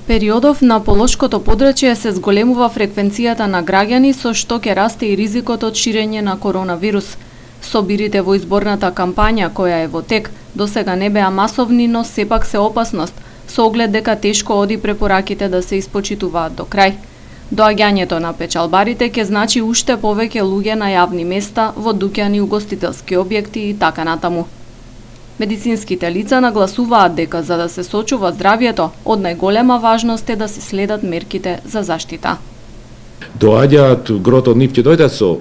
Периодов на Полошкото подрачје се зголемува фреквенцијата на граѓани, со што ќе расте и ризикот од ширење на коронавирус. Собирите во изборната кампања, која е во тек, досега не беа масовни, но сепак се опасност, со оглед дека тешко оди препораките да се испочитуваат до крај. Доаѓањето на печалбарите ќе значи уште повеќе луѓе на јавни места, во дуќани, угостителски објекти и така натаму. Медицинските лица нагласуваат дека за да се сочува здравјето, од најголема важност е да се следат мерките за заштита. Доаѓаат, грот од нив ќе дојдат со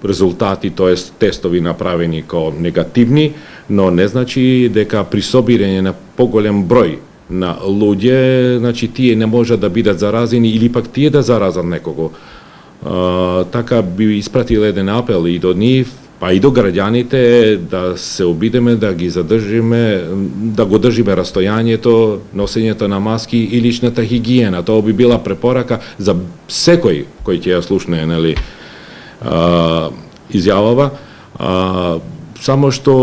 резултати, тоест тестови направени како негативни, но не значи дека при собирање на поголем број на луѓе, значи тие не можат да бидат заразени или пак тие да заразат некого. Така би испратил еден апел и до нив, па и до граѓаните, да се обидеме да ги задржиме, да го држиме растојањето, носењето на маски и личната хигиена. Тоа би била препорака за секој кој ќе ја слушне, нели, изјавава. Само што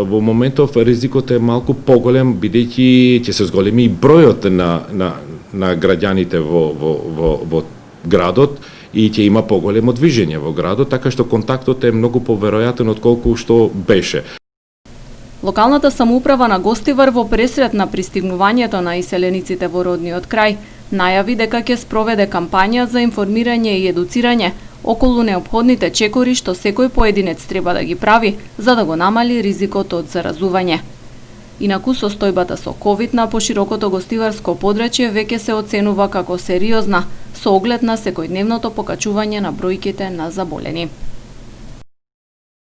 во моментов ризикот е малку поголем, бидејќи ќе се зголеми и бројот на граѓаните во градот и ќе има поголемо движење во градот, така што контактот е многу поверојатен отколку што беше. Локалната самоуправа на Гостивар во пресрет на пристигнувањето на иселениците во родниот крај најави дека ќе спроведе кампања за информирање и едуцирање околу неопходните чекори што секој поединец треба да ги прави за да го намали ризикот од заразување. Инаку состојбата со ковид на поширокото гостиварско подрачје веќе се оценува како сериозна, со оглед на секојдневното покачување на бројките на заболени.